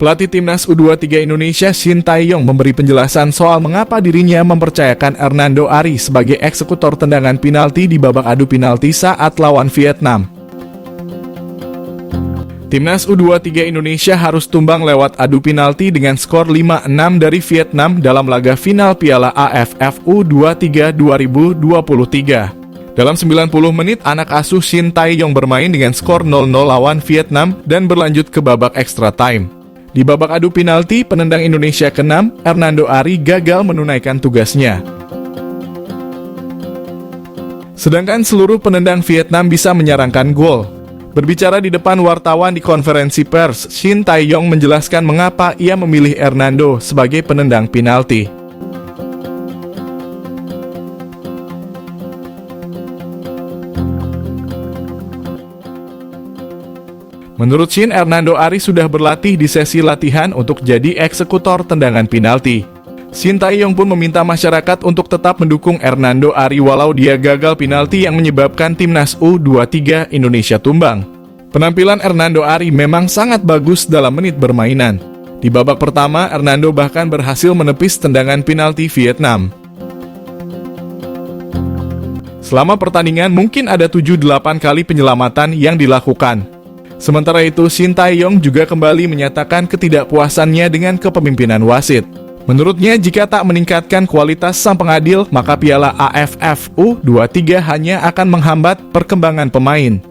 Pelatih Timnas U23 Indonesia Shin Tae-yong memberi penjelasan soal mengapa dirinya mempercayakan Hernando Ari sebagai eksekutor tendangan penalti di babak adu penalti saat lawan Vietnam. Timnas U23 Indonesia harus tumbang lewat adu penalti dengan skor 5-6 dari Vietnam dalam laga final Piala AFF U23 2023. Dalam 90 menit, anak asuh Shin Tae-yong bermain dengan skor 0-0 lawan Vietnam dan berlanjut ke babak extra time. Di babak adu penalti, penendang Indonesia ke-6, Hernando Ari gagal menunaikan tugasnya. Sedangkan seluruh penendang Vietnam bisa menyarangkan gol. Berbicara di depan wartawan di konferensi pers, Shin Tae-yong menjelaskan mengapa ia memilih Hernando sebagai penendang penalti. Menurut Shin, Hernando Ari sudah berlatih di sesi latihan untuk jadi eksekutor tendangan penalti. Shin Tae-yong pun meminta masyarakat untuk tetap mendukung Hernando Ari walau dia gagal penalti yang menyebabkan Timnas U23 Indonesia tumbang. Penampilan Hernando Ari memang sangat bagus dalam menit bermainan. Di babak pertama, Hernando bahkan berhasil menepis tendangan penalti Vietnam. Selama pertandingan mungkin ada 7-8 kali penyelamatan yang dilakukan. Sementara itu, Shin Tae-yong juga kembali menyatakan ketidakpuasannya dengan kepemimpinan wasit. Menurutnya, jika tak meningkatkan kualitas sang pengadil, maka Piala AFF U23 hanya akan menghambat perkembangan pemain.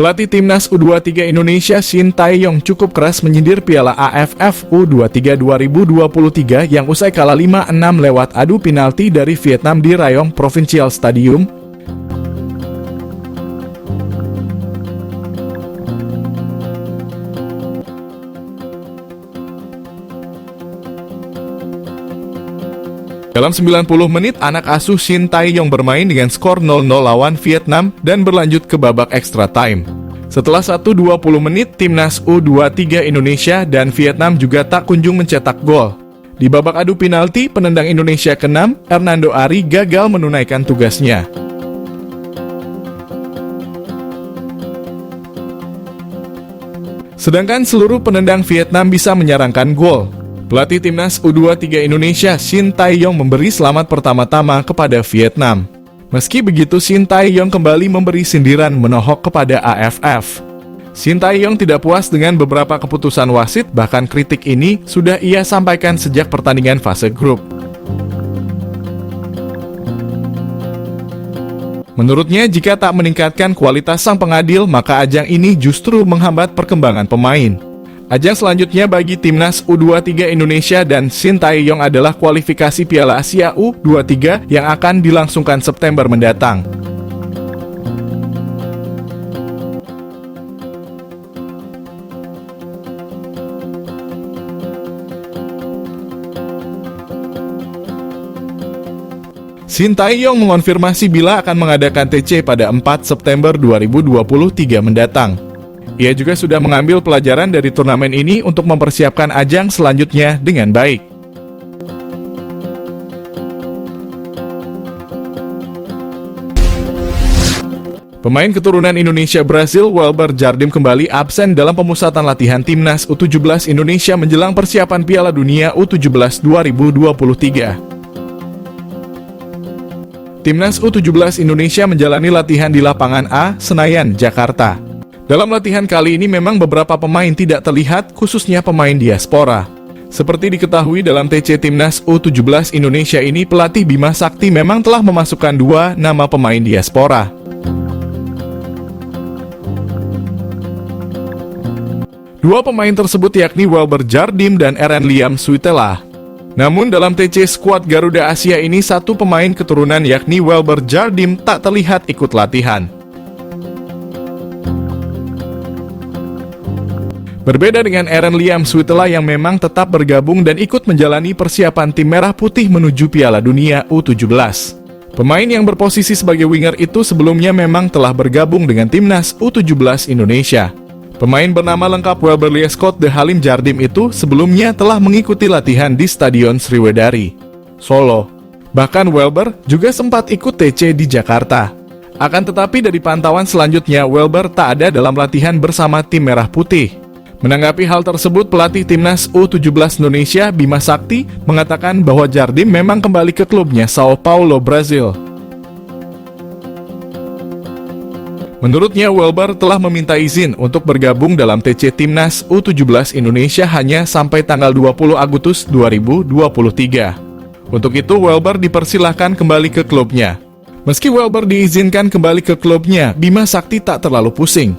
Pelatih Timnas U23 Indonesia Shin Tae-yong cukup keras menyindir Piala AFF U23 2023 yang usai kalah 5-6 lewat adu penalti dari Vietnam di Rayong Provincial Stadium. Dalam 90 menit, anak asuh Shin Tae-yong bermain dengan skor 0-0 lawan Vietnam dan berlanjut ke babak extra time. Setelah 1-20 menit, Timnas U23 Indonesia dan Vietnam juga tak kunjung mencetak gol. Di babak adu penalti, penendang Indonesia ke-6, Hernando Ari gagal menunaikan tugasnya. Sedangkan seluruh penendang Vietnam bisa menyarangkan gol. Pelatih Timnas U23 Indonesia Shin Tae-yong memberi selamat pertama-tama kepada Vietnam. Meski begitu, Shin Tae-yong kembali memberi sindiran menohok kepada AFF. Shin Tae-yong tidak puas dengan beberapa keputusan wasit, bahkan kritik ini sudah ia sampaikan sejak pertandingan fase grup. Menurutnya, jika tak meningkatkan kualitas sang pengadil, maka ajang ini justru menghambat perkembangan pemain. Ajang selanjutnya bagi Timnas U23 Indonesia dan Shin Tae-yong adalah kualifikasi Piala Asia U23 yang akan dilangsungkan September mendatang. Shin Tae-yong mengonfirmasi bila akan mengadakan TC pada 4 September 2023 mendatang. Ia juga sudah mengambil pelajaran dari turnamen ini untuk mempersiapkan ajang selanjutnya dengan baik. Pemain keturunan Indonesia Brasil, Welber Jardim kembali absen dalam pemusatan latihan Timnas U17 Indonesia menjelang persiapan Piala Dunia U17 2023. Timnas U17 Indonesia menjalani latihan di lapangan A, Senayan, Jakarta. Dalam latihan kali ini memang beberapa pemain tidak terlihat, khususnya pemain diaspora. Seperti diketahui dalam TC Timnas U17 Indonesia ini, pelatih Bima Sakti memang telah memasukkan 2 nama pemain diaspora. Dua pemain tersebut yakni Welber Jardim dan Eren Liam Suitela. Namun dalam TC skuad Garuda Asia ini, satu pemain keturunan yakni Welber Jardim tak terlihat ikut latihan. Berbeda dengan Eren Liam Suitela yang memang tetap bergabung dan ikut menjalani persiapan tim Merah Putih menuju Piala Dunia U17. Pemain yang berposisi sebagai winger itu sebelumnya memang telah bergabung dengan Timnas U17 Indonesia. Pemain bernama lengkap Welber Liescott de Halim Jardim itu sebelumnya telah mengikuti latihan di Stadion Sriwedari, Solo. Bahkan Welber juga sempat ikut TC di Jakarta. Akan tetapi dari pantauan selanjutnya, Welber tak ada dalam latihan bersama tim Merah Putih. Menanggapi hal tersebut, pelatih timnas U17 Indonesia Bima Sakti mengatakan bahwa Jardim memang kembali ke klubnya Sao Paulo, Brazil. Menurutnya, Welber telah meminta izin untuk bergabung dalam TC Timnas U17 Indonesia hanya sampai tanggal 20 Agustus 2023. Untuk itu, Welber dipersilahkan kembali ke klubnya. Meski Welber diizinkan kembali ke klubnya, Bima Sakti tak terlalu pusing.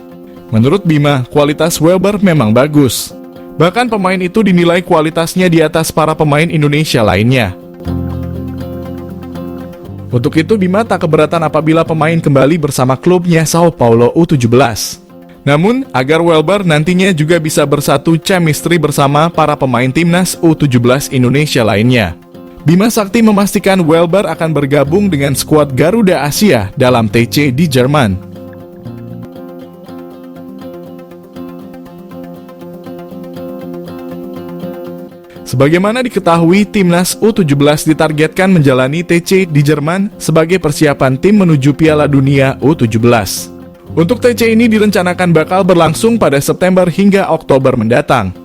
Menurut Bima, kualitas Welber memang bagus. Bahkan pemain itu dinilai kualitasnya di atas para pemain Indonesia lainnya. Untuk itu, Bima tak keberatan apabila pemain kembali bersama klubnya Sao Paulo U17. Namun, agar Welber nantinya juga bisa bersatu chemistry bersama para pemain timnas U17 Indonesia lainnya. Bima Sakti memastikan Welber akan bergabung dengan skuad Garuda Asia dalam TC di Jerman. Sebagaimana diketahui, timnas U17 ditargetkan menjalani TC di Jerman sebagai persiapan tim menuju Piala Dunia U17. Untuk TC ini direncanakan bakal berlangsung pada September hingga Oktober mendatang.